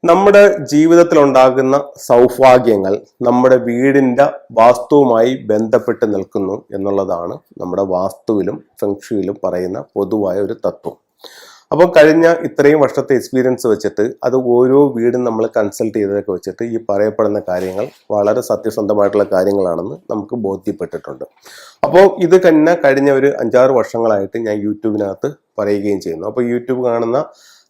നമ്മുടെ ജീവിതത്തിൽ ഉണ്ടാകുന്ന സൗഭാഗ്യങ്ങൾ നമ്മുടെ വീടിന്റെ വാസ്തുവുമായി ബന്ധപ്പെട്ട് നിൽക്കുന്നു എന്നുള്ളതാണ് നമ്മുടെ വാസ്തുവിലും ഫെങ്ഷുയിലും പറയുന്ന പൊതുവായ ഒരു തത്വം. അപ്പോൾ കഴിഞ്ഞ ഇത്രയും വർഷത്തെ എക്സ്പീരിയൻസ് വെച്ചിട്ട് അത് ഓരോ വീടും നമ്മൾ കൺസൾട്ട് ചെയ്തതൊക്കെ വെച്ചിട്ട് ഈ പറയപ്പെടുന്ന കാര്യങ്ങൾ വളരെ സത്യസന്ധമായിട്ടുള്ള കാര്യങ്ങളാണെന്ന് നമുക്ക് ബോധ്യപ്പെട്ടിട്ടുണ്ട്. അപ്പോൾ ഇത് തന്നെ കഴിഞ്ഞ ഒരു 5-6 വർഷങ്ങളായിട്ട് ഞാൻ യൂട്യൂബിനകത്ത് പറയുകയും ചെയ്യുന്നു. അപ്പോൾ യൂട്യൂബ് കാണുന്ന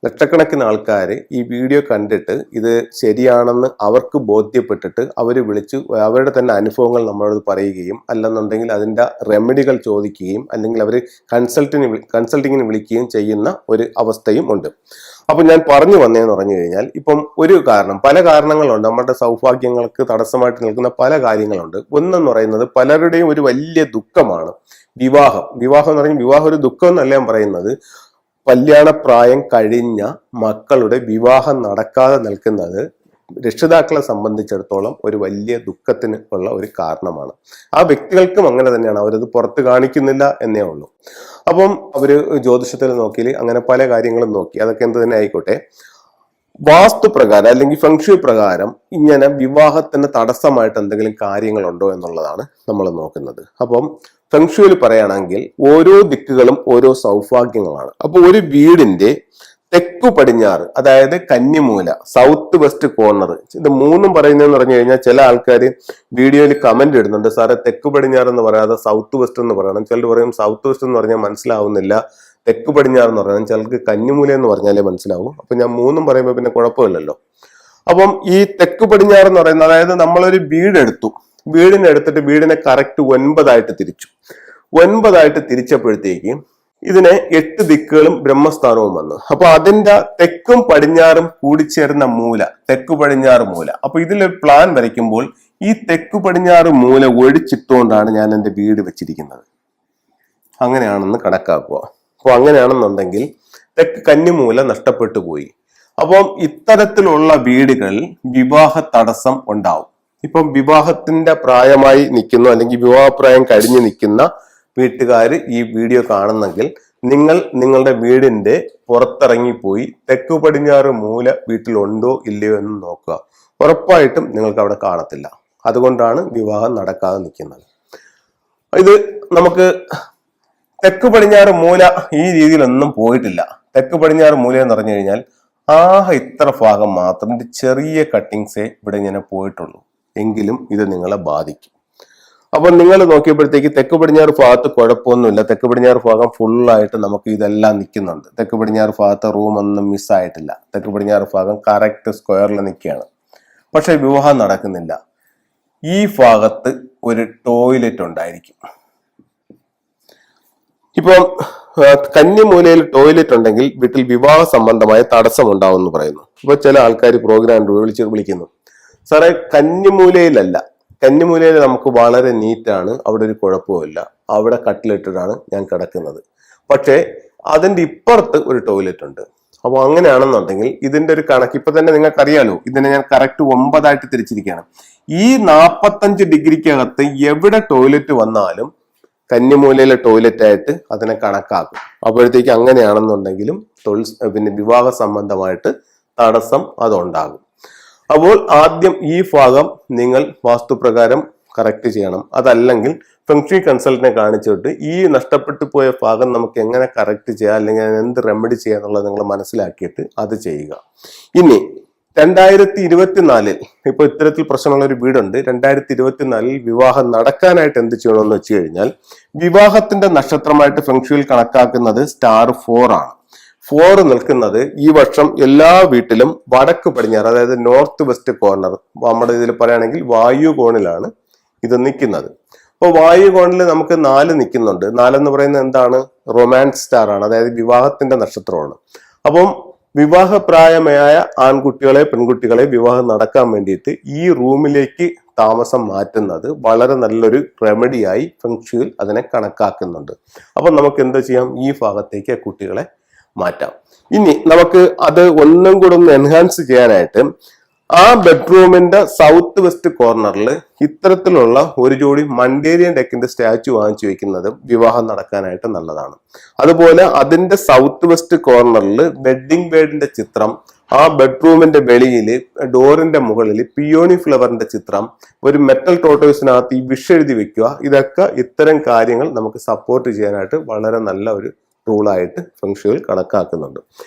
ലക്ഷക്കണക്കിന് ആൾക്കാർ ഈ വീഡിയോ കണ്ടിട്ട് ഇത് ശരിയാണെന്ന് അവർക്ക് ബോധ്യപ്പെട്ടിട്ട് അവർ വിളിച്ചു അവരുടെ തന്നെ അനുഭവങ്ങൾ നമ്മളോട് പറയുകയും അല്ലെന്നുണ്ടെങ്കിൽ അതിൻ്റെ റെമഡികൾ ചോദിക്കുകയും അല്ലെങ്കിൽ അവർ കൺസൾട്ടിങ്ങിന് വിളിക്കുകയും ചെയ്യുന്ന ഒരു അവസ്ഥയും ഉണ്ട്. അപ്പം ഞാൻ പറഞ്ഞു വന്നതെന്ന് പറഞ്ഞു കഴിഞ്ഞാൽ ഇപ്പം ഒരു കാരണം, പല കാരണങ്ങളുണ്ട്. നമ്മുടെ സൗഭാഗ്യങ്ങൾക്ക് തടസ്സമായിട്ട് നിൽക്കുന്ന പല കാര്യങ്ങളുണ്ട്. ഒന്നെന്ന് പറയുന്നത് പലരുടെയും ഒരു വലിയ ദുഃഖമാണ് വിവാഹം. വിവാഹം എന്ന് പറഞ്ഞാൽ വിവാഹം ഒരു ദുഃഖം എന്നല്ല ഞാൻ പറയുന്നത്. കല്യാണപ്രായം കഴിഞ്ഞ മക്കളുടെ വിവാഹം നടക്കാതെ നിൽക്കുന്നത് രക്ഷിതാക്കളെ സംബന്ധിച്ചിടത്തോളം ഒരു വലിയ ദുഃഖത്തിന് ഉള്ള ഒരു കാരണമാണ്. ആ വ്യക്തികൾക്കും അങ്ങനെ തന്നെയാണ്, അവരത് പുറത്ത് കാണിക്കുന്നില്ല എന്നേ ഉള്ളൂ. അപ്പം അവര് ജ്യോതിഷത്തിൽ നോക്കിയാൽ അങ്ങനെ പല കാര്യങ്ങളും നോക്കി, അതൊക്കെ എന്ത് തന്നെ ആയിക്കോട്ടെ, വാസ്തു പ്രകാരം അല്ലെങ്കിൽ ഫെങ്ഷു പ്രകാരം ഇങ്ങനെ വിവാഹത്തിന് തടസ്സമായിട്ട് എന്തെങ്കിലും കാര്യങ്ങളുണ്ടോ എന്നുള്ളതാണ് നമ്മൾ നോക്കുന്നത്. അപ്പം ഫെങ്ഷുവിൽ പറയുകയാണെങ്കിൽ ഓരോ ദിക്കുകളും ഓരോ സൗഭാഗ്യങ്ങളാണ്. അപ്പൊ ഒരു വീടിന്റെ തെക്കു പടിഞ്ഞാറ്, അതായത് കന്നിമൂല, സൗത്ത് വെസ്റ്റ് കോർണർ, ഇത് മൂന്നും പറയുന്നതെന്ന് പറഞ്ഞു കഴിഞ്ഞാൽ ചില ആൾക്കാർ വീഡിയോയിൽ കമന്റ് ഇടുന്നുണ്ട്, സാറേ തെക്കു പടിഞ്ഞാറ് എന്ന് പറയാതെ സൗത്ത് വെസ്റ്റ് എന്ന് പറയണം. ചിലർ പറയും സൗത്ത് വെസ്റ്റ് എന്ന് പറഞ്ഞാൽ മനസ്സിലാവുന്നില്ല, തെക്ക് പടിഞ്ഞാറ് എന്ന് പറയുന്നത് ചിലർക്ക് കന്നിമൂല എന്ന് പറഞ്ഞാലേ മനസ്സിലാവും. അപ്പൊ ഞാൻ മൂന്നും പറയുമ്പോൾ പിന്നെ കുഴപ്പമില്ലല്ലോ. അപ്പം ഈ തെക്ക് പടിഞ്ഞാറ് എന്ന് പറയുന്നത്, അതായത് നമ്മളൊരു വീടെടുത്തു, വീടിനെടുത്തിട്ട് വീടിനെ കറക്റ്റ് 9 തിരിച്ചു. 9 തിരിച്ചപ്പോഴത്തേക്ക് ഇതിനെ 8 ദിക്കുകളും ബ്രഹ്മസ്ഥാനവും വന്നു. അപ്പൊ അതിന്റെ തെക്കും പടിഞ്ഞാറും കൂടിച്ചേർന്ന മൂല തെക്കു പടിഞ്ഞാറ് മൂല. അപ്പൊ ഇതിലൊരു പ്ലാൻ വരയ്ക്കുമ്പോൾ ഈ തെക്കു പടിഞ്ഞാറ് മൂല ഒഴിച്ചിട്ടുകൊണ്ടാണ് ഞാൻ എൻ്റെ വീട് വെച്ചിരിക്കുന്നത്. അങ്ങനെയാണെന്ന് കണക്കാക്കുക. അപ്പൊ അങ്ങനെയാണെന്നുണ്ടെങ്കിൽ തെക്ക് കന്നിമൂല നഷ്ടപ്പെട്ടു പോയി. അപ്പം ഇത്തരത്തിലുള്ള വീടുകളിൽ വിവാഹ തടസ്സം ഉണ്ടാവും. ഇപ്പം വിവാഹത്തിന്റെ പ്രായമായി നിൽക്കുന്നു അല്ലെങ്കിൽ വിവാഹപ്രായം കഴിഞ്ഞ് നിൽക്കുന്ന വീട്ടുകാർ ഈ വീഡിയോ കാണുന്നെങ്കിൽ നിങ്ങൾ നിങ്ങളുടെ വീടിന്റെ പുറത്തിറങ്ങിപ്പോയി തെക്കു പടിഞ്ഞാറ് മൂല വീട്ടിലുണ്ടോ ഇല്ലയോ എന്ന് നോക്കുക. ഉറപ്പായിട്ടും നിങ്ങൾക്ക് അവിടെ കാണത്തില്ല. അതുകൊണ്ടാണ് വിവാഹം നടക്കാതെ നിൽക്കുന്നത്. ഇത് നമുക്ക് തെക്ക് പടിഞ്ഞാറ് മൂല ഈ രീതിയിലൊന്നും പോയിട്ടില്ല. തെക്ക് പടിഞ്ഞാറ് മൂല എന്ന് പറഞ്ഞു കഴിഞ്ഞാൽ ഇത്ര ഭാഗം മാത്രം ചെറിയ കട്ടിങ്സേ ഇവിടെ ഇങ്ങനെ പോയിട്ടുള്ളൂ. എങ്കിലും ഇത് നിങ്ങളെ ബാധിക്കും. അപ്പൊ നിങ്ങൾ നോക്കിയപ്പോഴത്തേക്ക് തെക്ക് പടിഞ്ഞാറ് ഭാഗത്ത് കുഴപ്പമൊന്നുമില്ല. തെക്ക് പടിഞ്ഞാറ് ഭാഗം ഫുള്ളായിട്ട് നമുക്ക് ഇതെല്ലാം നിൽക്കുന്നുണ്ട്. തെക്ക് പടിഞ്ഞാറ് ഭാഗത്ത് റൂം ഒന്നും മിസ്സായിട്ടില്ല. തെക്ക് പടിഞ്ഞാറ് ഭാഗം കറക്റ്റ് സ്ക്വയറിൽ നിൽക്കുകയാണ്. പക്ഷെ വിവാഹം നടക്കുന്നില്ല. ഈ ഭാഗത്ത് ഒരു ടോയ്ലറ്റ് ഉണ്ടായിരിക്കും. ഇപ്പം കന്നിമൂലയിൽ ടോയ്ലറ്റ് ഉണ്ടെങ്കിൽ വീട്ടിൽ വിവാഹ സംബന്ധമായ തടസ്സം ഉണ്ടാവും എന്ന് പറയുന്നു. ഇപ്പൊ ചില ആൾക്കാർ പ്രോഗ്രാം വിളിക്കുന്നു, സാറേ കന്നിമൂലയിലല്ല, കന്നിമൂലയിൽ നമുക്ക് വളരെ നീറ്റാണ്, അവിടെ ഒരു കുഴപ്പമില്ല, അവിടെ കട്ടിലിട്ടിട്ടാണ് ഞാൻ കിടക്കുന്നത്, പക്ഷേ അതിന്റെ ഇപ്പുറത്ത് ഒരു ടോയ്ലറ്റ് ഉണ്ട്. അപ്പോൾ അങ്ങനെയാണെന്നുണ്ടെങ്കിൽ ഇതിന്റെ ഒരു കണക്ക് ഇപ്പൊ തന്നെ നിങ്ങൾക്ക് അറിയാലോ. ഇതിനെ ഞാൻ കറക്റ്റ് 9 തിരിച്ചിരിക്കുകയാണ്. ഈ 45 ഡിഗ്രിക്കകത്ത് എവിടെ ടോയ്ലറ്റ് വന്നാലും കന്നിമൂലയിലെ ടോയ്ലറ്റ് ആയിട്ട് അതിനെ കണക്കാക്കും. അപ്പോഴത്തേക്ക് അങ്ങനെയാണെന്നുണ്ടെങ്കിലും പിന്നെ വിവാഹ സംബന്ധമായിട്ട് തടസ്സം അതുണ്ടാകും. അപ്പോൾ ആദ്യം ഈ ഭാഗം നിങ്ങൾ വാസ്തുപ്രകാരം കറക്റ്റ് ചെയ്യണം. അതല്ലെങ്കിൽ ഫെങ്ഷി കൺസൾട്ടിനെ കാണിച്ചിട്ട് ഈ നഷ്ടപ്പെട്ടു പോയ ഭാഗം നമുക്ക് എങ്ങനെ കറക്റ്റ് ചെയ്യാം അല്ലെങ്കിൽ എന്ത് റെമഡി ചെയ്യാം എന്നുള്ളത് നിങ്ങൾ മനസ്സിലാക്കിയിട്ട് അത് ചെയ്യുക. ഇനി 2024 ഇപ്പൊ ഇത്തരത്തിൽ പ്രശ്നമുള്ള ഒരു വീടുണ്ട്. 2024 വിവാഹം നടക്കാനായിട്ട് എന്ത് ചെയ്യണമെന്ന് വെച്ച് കഴിഞ്ഞാൽ, വിവാഹത്തിന്റെ നക്ഷത്രമായിട്ട് ഫെങ്ഷുയിൽ കണക്കാക്കുന്നത് സ്റ്റാർ 4 ആണ്. 4 നിൽക്കുന്നത് ഈ വർഷം എല്ലാ വീട്ടിലും വടക്ക് പടിഞ്ഞാറ്, അതായത് നോർത്ത് വെസ്റ്റ് കോർണർ, നമ്മുടെ ഇതിൽ പറയുകയാണെങ്കിൽ വായു കോണിലാണ് ഇത് നിൽക്കുന്നത്. അപ്പോൾ വായു കോണിൽ നമുക്ക് 4 നിൽക്കുന്നുണ്ട്. 4 എന്ന് പറയുന്നത് എന്താണ്? റൊമാൻസ് സ്റ്റാർ ആണ്, അതായത് വിവാഹത്തിന്റെ നക്ഷത്രമാണ്. അപ്പം വിവാഹപ്രായമായ ആൺകുട്ടികളെ പെൺകുട്ടികളെ വിവാഹം നടക്കാൻ വേണ്ടിയിട്ട് ഈ റൂമിലേക്ക് താമസം മാറ്റുന്നത് വളരെ നല്ലൊരു റെമഡിയായി ഫെങ്ഷുയിൽ അതിനെ കണക്കാക്കുന്നുണ്ട്. അപ്പം നമുക്ക് എന്താ ചെയ്യാം? ഈ ഭാഗത്തേക്ക് കുട്ടികളെ മാറ്റാം. ഇനി നമുക്ക് അത് ഒന്നും കൂടെ ഒന്ന് എൻഹാൻസ് ചെയ്യാനായിട്ട് ആ ബെഡ്റൂമിന്റെ സൗത്ത് വെസ്റ്റ് കോർണറിൽ ഇത്തരത്തിലുള്ള ഒരു ജോഡി മണ്ടേരിയൻ ഡെക്കിന്റെ സ്റ്റാച്ചു വാങ്ങിച്ചു വെക്കുന്നത് വിവാഹം നടക്കാനായിട്ട് നല്ലതാണ്. അതുപോലെ അതിന്റെ സൗത്ത് വെസ്റ്റ് കോർണറിൽ വെഡിങ് ബേഡിന്റെ ചിത്രം ആ ബെഡ്റൂമിന്റെ വെളിയിൽ ഡോറിന്റെ മുകളിൽ പിയോണി ഫ്ലവറിന്റെ ചിത്രം, ഒരു മെറ്റൽ ടോട്ടോയ്സിനകത്ത് ഈ വിഷ് എഴുതി വെക്കുക. ഇതൊക്കെ ഇത്തരം കാര്യങ്ങൾ നമുക്ക് സപ്പോർട്ട് ചെയ്യാനായിട്ട് വളരെ നല്ല ഒരു ടൂളായിട്ട് ഫെങ്ഷുയിൽ കണക്കാക്കുന്നുണ്ട്.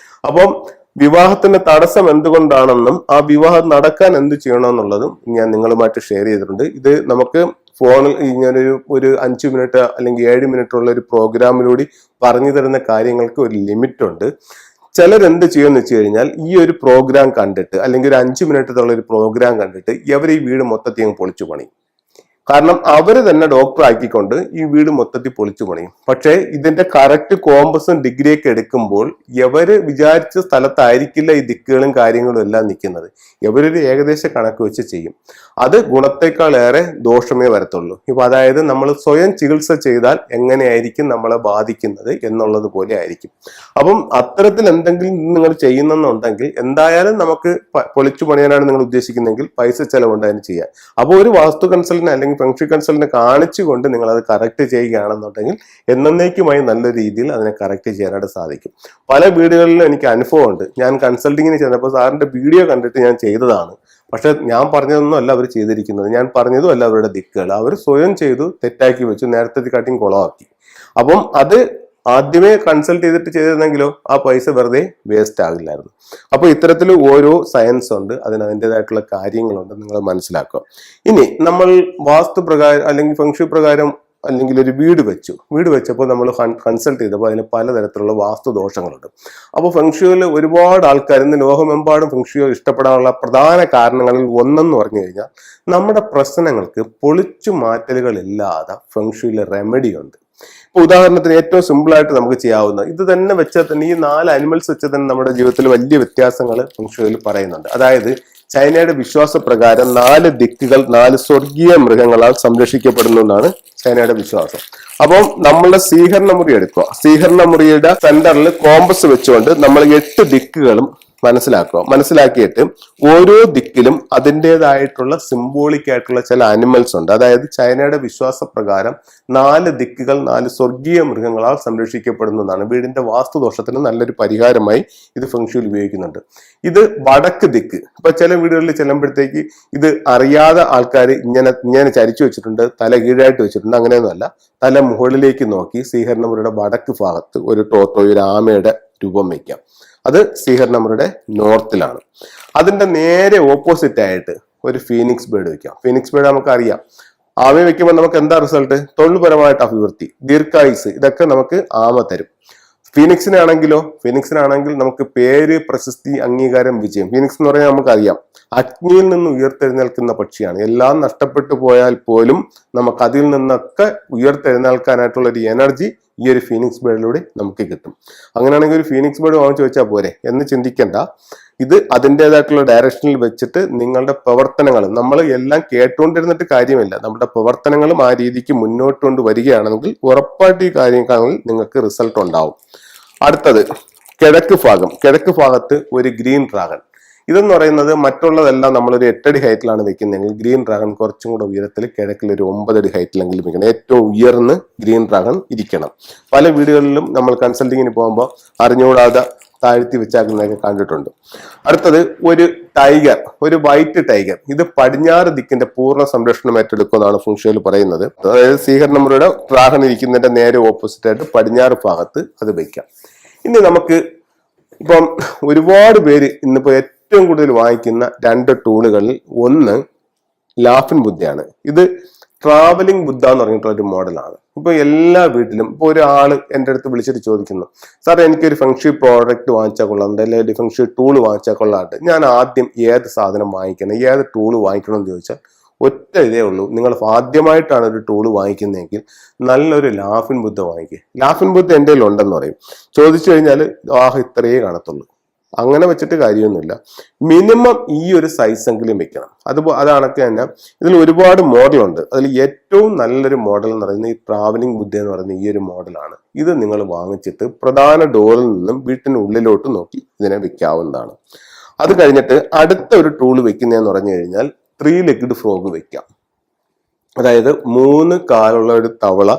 അപ്പം വിവാഹത്തിന്റെ തടസ്സം എന്തുകൊണ്ടാണെന്നും ആ വിവാഹം നടക്കാൻ എന്ത് ചെയ്യണമെന്നുള്ളതും ഞാൻ നിങ്ങളുമായിട്ട് ഷെയർ ചെയ്തിട്ടുണ്ട്. ഇത് നമുക്ക് ഫോണിൽ ഒരു 5 മിനിറ്റ് അല്ലെങ്കിൽ 7 മിനിറ്റ് ഉള്ള ഒരു പ്രോഗ്രാമിലൂടെ പറഞ്ഞു തരുന്ന കാര്യങ്ങൾക്ക് ഒരു ലിമിറ്റ് ഉണ്ട്. ചിലരെന്ത് ചെയ്യുമെന്ന് വെച്ച് കഴിഞ്ഞാൽ ഈ ഒരു പ്രോഗ്രാം കണ്ടിട്ട് അല്ലെങ്കിൽ ഒരു 5 മിനിറ്റുള്ള ഒരു പ്രോഗ്രാം കണ്ടിട്ട് ഇവർ ഈ വീട് മൊത്തത്തിൽ അങ്ങ് പൊളിച്ചു പണിയും. കാരണം അവര് തന്നെ ഡോക്ടർ ആക്കിക്കൊണ്ട് ഈ വീട് മൊത്തത്തിൽ പൊളിച്ചു പണിയും. പക്ഷേ ഇതിന്റെ കറക്റ്റ് കോമ്പസും ഡിഗ്രിയൊക്കെ എടുക്കുമ്പോൾ ഇവര് വിചാരിച്ച സ്ഥലത്തായിരിക്കില്ല ഈ ദിക്കുകളും കാര്യങ്ങളും എല്ലാം നിൽക്കുന്നത്. ഇവരൊരു ഏകദേശ കണക്ക് വെച്ച് ചെയ്യും. അത് ഗുണത്തെക്കാളേറെ ദോഷമേ വരത്തുള്ളൂ. ഇപ്പൊ അതായത് നമ്മൾ സ്വയം ചികിത്സ ചെയ്താൽ എങ്ങനെയായിരിക്കും നമ്മളെ ബാധിക്കുന്നത് എന്നുള്ളത് പോലെ ആയിരിക്കും. അപ്പം അത്തരത്തിൽ എന്തെങ്കിലും നിങ്ങൾ ചെയ്യുന്നെന്നുണ്ടെങ്കിൽ എന്തായാലും നമുക്ക് പൊളിച്ചു പണിയാനാണ് നിങ്ങൾ ഉദ്ദേശിക്കുന്നതെങ്കിൽ പൈസ ചെലവുണ്ട് അതിന് ചെയ്യാൻ. അപ്പോൾ ഒരു വാസ്തു കൺസൾട്ടന്റ് അല്ലെങ്കിൽ ഫെങ്ഷി കൺസൾട്ടന്റ് കാണിച്ചുകൊണ്ട് നിങ്ങൾ അത് കറക്റ്റ് ചെയ്യുകയാണെന്നുണ്ടെങ്കിൽ എന്നേക്കുമായി നല്ല രീതിയിൽ അതിനെ കറക്റ്റ് ചെയ്യാനായിട്ട് സാധിക്കും. പല വീടുകളിലും എനിക്ക് അനുഭവമുണ്ട്. ഞാൻ കൺസൾട്ടിങ്ങിന് ചെന്നപ്പോൾ സാറിന്റെ വീഡിയോ കണ്ടിട്ട് ഞാൻ ചെയ്തതാണ്. പക്ഷെ ഞാൻ പറഞ്ഞതൊന്നും അല്ല അവർ ചെയ്തിരിക്കുന്നത്. ഞാൻ പറഞ്ഞതും അല്ല അവരുടെ ദിക്കുകൾ. അവർ സ്വയം ചെയ്തു, തെറ്റാക്കി വെച്ചു, നേരത്തെ കാട്ടിയും കുളമാക്കി. അപ്പം അത് ആദ്യമേ കൺസൾട്ട് ചെയ്തിട്ട് ചെയ്തിരുന്നെങ്കിലോ ആ പൈസ വെറുതെ വേസ്റ്റ് ആകില്ലായിരുന്നു. അപ്പൊ ഇത്തരത്തിൽ ഓരോ സയൻസ് ഉണ്ട്, അതിൻ്റെതായിട്ടുള്ള കാര്യങ്ങളുണ്ട്, നിങ്ങൾ മനസ്സിലാക്കുക. ഇനി നമ്മൾ വാസ്തു പ്രകാരം അല്ലെങ്കിൽ ഫെങ്ഷു പ്രകാരം അല്ലെങ്കിൽ ഒരു വീട് വെച്ചപ്പോൾ നമ്മൾ കൺസൾട്ട് ചെയ്തപ്പോൾ അതിന് പലതരത്തിലുള്ള വാസ്തു ദോഷങ്ങളുണ്ട്. അപ്പോൾ ഫെങ്ഷുവിൽ ഒരുപാട് ആൾക്കാർ ഇന്ന് ലോകമെമ്പാടും ഫെങ്ഷു ഇഷ്ടപ്പെടാനുള്ള പ്രധാന കാരണങ്ങളിൽ ഒന്നെന്ന് പറഞ്ഞു കഴിഞ്ഞാൽ നമ്മുടെ പ്രശ്നങ്ങൾക്ക് പൊളിച്ചു മാറ്റലുകളില്ലാതെ ഫെങ്ഷുവിലെ റെമഡി ഉണ്ട്. ഇപ്പൊ ഉദാഹരണത്തിന് ഏറ്റവും സിമ്പിൾ ആയിട്ട് നമുക്ക് ചെയ്യാവുന്ന ഇത് തന്നെ വെച്ചാൽ തന്നെ ഈ 4 അനിമൽസ് വെച്ചാൽ തന്നെ നമ്മുടെ ജീവിതത്തിൽ വലിയ വ്യത്യാസങ്ങൾ ഫെങ്ഷുവിൽ പറയുന്നുണ്ട്. അതായത് ചൈനയുടെ വിശ്വാസപ്രകാരം 4 ദിക്കുകൾ 4 സ്വർഗീയ മൃഗങ്ങളാൽ സംരക്ഷിക്കപ്പെടുന്നു എന്നാണ് ചൈനയുടെ വിശ്വാസം. അപ്പം നമ്മളുടെ സ്വീകരണ മുറി എടുക്കുക. സ്വീകരണ മുറിയുടെ സെന്ററിൽ കോമ്പസ് വെച്ചുകൊണ്ട് നമ്മൾ 8 ദിക്കുകളും മനസ്സിലാക്കിയിട്ട് ഓരോ ദിക്കിലും അതിൻ്റെതായിട്ടുള്ള സിംബോളിക് ആയിട്ടുള്ള ചില അനിമൽസ് ഉണ്ട്. അതായത് ചൈനയുടെ വിശ്വാസപ്രകാരം 4 ദിക്കുകൾ 4 സ്വർഗീയ മൃഗങ്ങളാൽ സംരക്ഷിക്കപ്പെടുന്നതാണ്. വീടിന്റെ വാസ്തുദോഷത്തിന് നല്ലൊരു പരിഹാരമായി ഇത് ഫെങ്ഷുയിൽ ഉപയോഗിക്കുന്നുണ്ട്. ഇത് വടക്ക് ദിക്ക്. ഇപ്പൊ ചില വീടുകളിൽ ചെല്ലുമ്പോഴത്തേക്ക് ഇത് അറിയാതെ ആൾക്കാർ ഇങ്ങനെ ചരിച്ചു വെച്ചിട്ടുണ്ട്, തല കീഴായിട്ട് വെച്ചിട്ടുണ്ട്. അങ്ങനെയൊന്നുമല്ല, തല മുകളിലേക്ക് നോക്കി സ്വീകരണമുറിയുടെ വടക്ക് ഭാഗത്ത് ഒരു ഒരു ആമയുടെ രൂപം വയ്ക്കാം. അത് സ്വീകരണമുറിയുടെ നോർത്തിലാണ്. അതിന്റെ നേരെ ഓപ്പോസിറ്റ് ആയിട്ട് ഒരു ഫീനിക്സ് ബേർഡ് വെക്കാം. ഫീനിക്സ് ബേർഡ് നമുക്കറിയാം, ആമ വെക്കുമ്പോൾ നമുക്ക് എന്താ റിസൾട്ട്? തൊഴിൽപരമായിട്ട് അഭിവൃദ്ധി, ദീർഘായുസ്, ഇതൊക്കെ നമുക്ക് ആമ തരും. ഫീനിക്സിനാണെങ്കിൽ നമുക്ക് പേര്, പ്രശസ്തി, അംഗീകാരം, വിജയം. ഫീനിക്സ് എന്ന് പറഞ്ഞാൽ നമുക്കറിയാം അഗ്നിയിൽ നിന്ന് ഉയർത്തെഴുന്നേൽക്കുന്ന പക്ഷിയാണ്. എല്ലാം നഷ്ടപ്പെട്ടു പോയാൽ പോലും നമുക്ക് അതിൽ നിന്നൊക്കെ ഉയർത്തെഴുന്നേൽക്കാനായിട്ടുള്ള ഒരു എനർജി ഈ ഒരു ഫീനിക്സ് ബേർഡിലൂടെ നമുക്ക് കിട്ടും. അങ്ങനെയാണെങ്കിൽ ഒരു ഫീനിക്സ് ബേർഡ് വാങ്ങിച്ചു വെച്ചാൽ പോരെ എന്ന് ചിന്തിക്കേണ്ട. ഇത് അതിൻ്റെതായിട്ടുള്ള ഡയറക്ഷനിൽ വെച്ചിട്ട് നിങ്ങളുടെ പ്രവർത്തനങ്ങളും നമ്മൾ എല്ലാം കേട്ടുകൊണ്ടിരുന്നിട്ട് കാര്യമില്ല. നമ്മുടെ പ്രവർത്തനങ്ങളും ആ രീതിക്ക് മുന്നോട്ട് കൊണ്ട് വരികയാണെങ്കിൽ ഉറപ്പായിട്ട് ഈ കാര്യങ്ങളിൽ നിങ്ങൾക്ക് റിസൾട്ട് ഉണ്ടാവും. അടുത്തത് കിഴക്ക് ഭാഗത്ത് ഒരു ഗ്രീൻ ഡ്രാഗൺ. ഇതെന്ന് പറയുന്നത് മറ്റുള്ളതെല്ലാം നമ്മളൊരു 8 അടി ഹൈറ്റിലാണ് വെക്കുന്നതെങ്കിൽ ഗ്രീൻ ഡ്രാഗൺ കുറച്ചും കൂടെ ഉയരത്തിൽ കിഴക്കിൽ ഒരു 9 അടി ഹൈറ്റിലെങ്കിലും വെക്കണം. ഏറ്റവും ഉയർന്ന് ഗ്രീൻ ഡ്രാഗൺ ഇരിക്കണം. പല വീടുകളിലും നമ്മൾ കൺസൾട്ടിങ്ങിന് പോകുമ്പോൾ അറിഞ്ഞുകൂടാതെ താഴ്ത്തി വെച്ചാക്കുന്നതൊക്കെ കണ്ടിട്ടുണ്ട്. അടുത്തത് ഒരു വൈറ്റ് ടൈഗർ. ഇത് പടിഞ്ഞാറ് ദിക്കിന്റെ പൂർണ്ണ സംരക്ഷണം ഏറ്റെടുക്കുമെന്നാണ് ഫെങ്ഷുയിൽ പറയുന്നത്. അതായത് സ്വീകരണമുറിയുടെ ഡ്രാഗൺ ഇരിക്കുന്നതിന്റെ നേരെ ഓപ്പോസിറ്റ് ആയിട്ട് പടിഞ്ഞാറ് ഭാഗത്ത് അത് വയ്ക്കാം. ഇനി നമുക്ക് ഇപ്പം ഒരുപാട് പേര് ഇന്നിപ്പോ ഏറ്റവും കൂടുതൽ വാങ്ങിക്കുന്ന 2 ടൂളുകളിൽ ഒന്ന് ലാഫിൻ ബുദ്ധയാണ്. ഇത് ട്രാവലിംഗ് ബുദ്ധ എന്ന് പറഞ്ഞിട്ടുള്ള ഒരു മോഡലാണ്. ഇപ്പൊ എല്ലാ വീട്ടിലും ഇപ്പൊ ഒരാള് എൻ്റെ അടുത്ത് വിളിച്ചിട്ട് ചോദിക്കുന്നു, സാർ എനിക്കൊരു ഫെങ്ഷി പ്രോഡക്റ്റ് വാങ്ങിച്ചാൽ കൊള്ളാറുണ്ട്, അല്ലെങ്കിൽ ഫെങ്ഷി ടൂള് വാങ്ങിച്ചാൽ കൊള്ളാറുണ്ട്, ഞാൻ ആദ്യം ഏത് സാധനം വാങ്ങിക്കണം, ഏത് ടൂള് വാങ്ങിക്കണം എന്ന് ചോദിച്ചാൽ ഒറ്റ ഇതേ ഉള്ളൂ. നിങ്ങൾ ആദ്യമായിട്ടാണ് ഒരു ടൂള് വാങ്ങിക്കുന്നതെങ്കിൽ നല്ലൊരു ലാഫിൻ ബുദ്ധ വാങ്ങിക്കുക. ലാഫിൻ ബുദ്ധ എൻ്റെ കയ്യിൽ ഉണ്ടെന്ന് പറയും. ചോദിച്ചു കഴിഞ്ഞാൽ ഇത്രയേ കാണത്തുള്ളൂ. അങ്ങനെ വെച്ചിട്ട് കാര്യമൊന്നുമില്ല. മിനിമം ഈ ഒരു സൈസ് എങ്കിലും വെക്കണം. അതാണൊക്കെ തന്നെ ഇതിൽ ഒരുപാട് മോഡലുണ്ട്. അതിൽ ഏറ്റവും നല്ലൊരു മോഡൽ എന്ന് പറയുന്നത് ഈ ട്രാവലിംഗ് ബുദ്ധ എന്ന് പറയുന്ന ഈ ഒരു മോഡലാണ്. ഇത് നിങ്ങൾ വാങ്ങിച്ചിട്ട് പ്രധാന ഡോറിൽ നിന്നും വീട്ടിനുള്ളിലോട്ട് നോക്കി ഇതിനെ വെക്കാവുന്നതാണ്. അത് കഴിഞ്ഞിട്ട് അടുത്ത ഒരു ടൂൾ വെക്കുന്നതെന്ന് പറഞ്ഞു കഴിഞ്ഞാൽ 3 ലെഗ്ഡ് ഫ്രോഗ് വെക്കാം. അതായത് 3 കാലുള്ള ഒരു തവള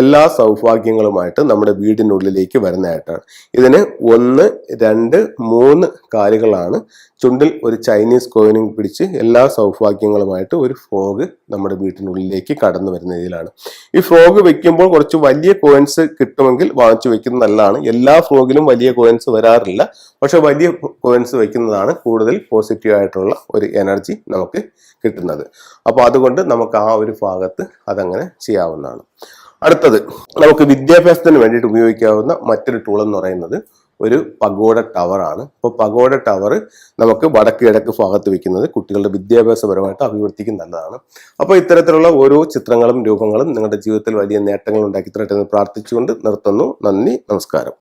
എല്ലാ സൗഭാഗ്യങ്ങളുമായിട്ട് നമ്മുടെ വീടിനുള്ളിലേക്ക് വരുന്നതായിട്ടാണ്. ഇതിന് 1, 2-3 കാലുകളാണ്. ചുണ്ടിൽ ഒരു ചൈനീസ് കോയിനും പിടിച്ച് എല്ലാ സൗഭാഗ്യങ്ങളുമായിട്ട് ഒരു ഫ്രോഗ് നമ്മുടെ വീട്ടിനുള്ളിലേക്ക് കടന്നു വരുന്ന രീതിയിലാണ്. ഈ ഫ്രോഗ് വെക്കുമ്പോൾ കുറച്ച് വലിയ കോയിൻസ് കിട്ടുമെങ്കിൽ വാങ്ങിച്ചു വെക്കുന്നത് നല്ലതാണ്. എല്ലാ ഫ്രോഗിലും വലിയ കോയിൻസ് വരാറില്ല. പക്ഷെ വലിയ കോയിൻസ് വെക്കുന്നതാണ് കൂടുതൽ പോസിറ്റീവ് ആയിട്ടുള്ള ഒരു എനർജി നമുക്ക് കിട്ടുന്നത്. അപ്പോൾ അതുകൊണ്ട് നമുക്ക് ആ ഒരു ഭാഗത്ത് അതങ്ങനെ ചെയ്യാവുന്നതാണ്. അടുത്തത് നമുക്ക് വിദ്യാഭ്യാസത്തിന് വേണ്ടിയിട്ട് ഉപയോഗിക്കാവുന്ന മറ്റൊരു ടൂൾ എന്ന് പറയുന്നത് ഒരു പഗോഡ ടവർ ആണ്. അപ്പോൾ പഗോഡ ടവർ നമുക്ക് വടക്ക് കിഴക്ക് ഭാഗത്ത് വെക്കുന്നത് കുട്ടികളുടെ വിദ്യാഭ്യാസപരമായിട്ട് അഭിവൃദ്ധിക്ക് നല്ലതാണ്. അപ്പോൾ ഇത്തരത്തിലുള്ള ഓരോ ചിത്രങ്ങളും രൂപങ്ങളും നിങ്ങളുടെ ജീവിതത്തിൽ വലിയ നേട്ടങ്ങൾ ഉണ്ടാക്കി തരട്ടെ എന്ന് പ്രാർത്ഥിച്ചുകൊണ്ട് നിർത്തുന്നു. നന്ദി, നമസ്കാരം.